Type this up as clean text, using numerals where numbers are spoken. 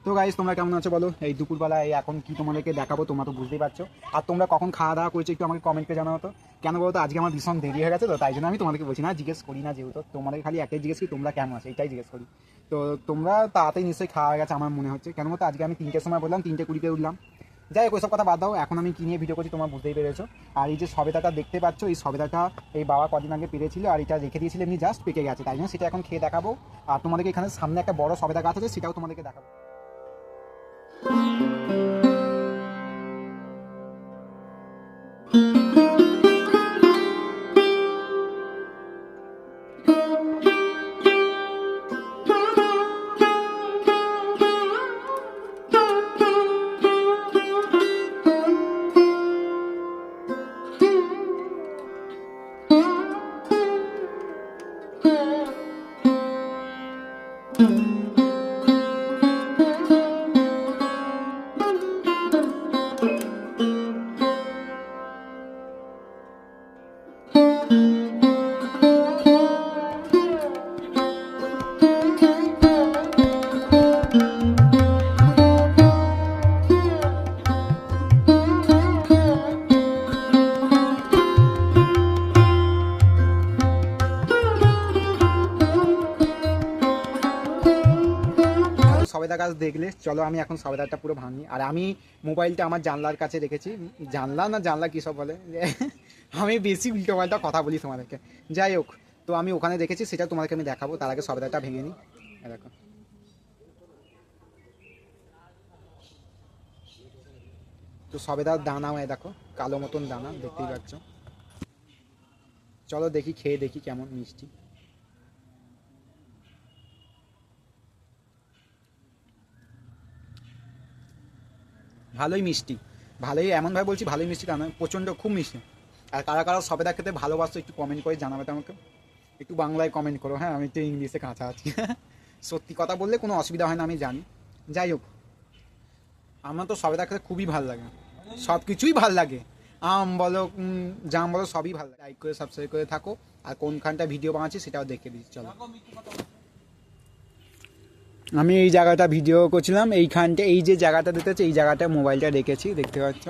তো গাইস তোমরা কেমন আছো বলো। এই দুপুরবেলায় এখন কি তোমাদেরকে দেখাবো, তোমরা তো বুঝতেই পারছো। আর তোমরা কখন খাওয়া দাওয়া করেছো একটু আমাকে কমেন্টে জানাও তো। কেন বলো তো, আজকে আমার ভীষণ দেরি হয়ে গেছে, তো তাই জন্য আমি তোমাদেরকে বলছি না, জিজ্ঞেস করি না, যেহেতু তোমাদের খালি একটাই জিজ্ঞেস করি তোমরা কেমন আছো, এইটাই জিজ্ঞেস করি। তো তোমরা তাড়াতাড়ি নিশ্চয়ই খাওয়া হয়ে গেছে আমার মনে হচ্ছে। কেন বলতো আজকে আমি 3টের সময় বললাম, 3:20-তে উঠলাম। যাই হোক ওইসব কথা বাদ দাও, এখন আমি কি নিয়ে ভিডিও করছি তোমরা বুঝতেই পেরেছো। আর এই যে সবেদাটা দেখতে পাচ্ছ, এই সবেদাটা এই বাবা কদিন আগে পেরেছিল, আর এটা রেখে দিয়েছিল এমনি জাস্ট পেকে গেছে, তাই জন্য সেটা এখন খেয়ে দেখাবো। আর তোমাদেরকে এখানে সামনে একটা বড় সবেদা গাছ আছে, সেটাও তোমাদেরকে দেখাবো। সবেদা গাছ দেখলে চলো আমি এখন সবেদাটা পুরো ভাঙি। আর আমি মোবাইলটা আমার জানলার কাছে রেখেছি। জানলা কী সব বলে আমি বেশি উল্টো পাল্টা কথা বলি তোমাদেরকে। যাই হোক, তো আমি ওখানে রেখেছি, সেটা তোমাদেরকে আমি দেখাবো। তার আগে সবেদাটা ভেঙে নিই। দেখো, তো সবেদার দানা দেখো, কালো মতন দানা দেখতেই পাচ্ছ। চলো দেখি, খেয়ে দেখি কেমন মিষ্টি। ভালোই মিষ্টি, ভালোই, এমনভাবে বলছি ভালোই মিষ্টি, তা নয়, প্রচণ্ড খুব মিষ্টি। আর কারা কারা সবেদা খেতে ভালোবাসো একটু কমেন্ট করে জানাবে তো আমাকে। একটু বাংলায় কমেন্ট করো, হ্যাঁ, আমি একটু ইংলিশে কাঁচা আছি সত্যি কথা বললে কোনো অসুবিধা হয় না আমি জানি। যাই হোক, আমার তো সবেদা খেতে খুবই ভালো লাগে, সব কিছুই ভাল লাগে। আম বলো, জাম বলো, সবই ভালো লাগে। লাইক করে সাবস্ক্রাইব করে থাকো। আর কোনখানটা ভিডিও বানাচ্ছি সেটাও দেখে দিচ্ছি। চলো, আমি এই জায়গাটা ভিডিও করছিলাম, এইখানটা, এই যে জায়গাটা দেখতে পাচ্ছি, এই জায়গাটা মোবাইলটা রেখেছি, দেখতে পাচ্ছ।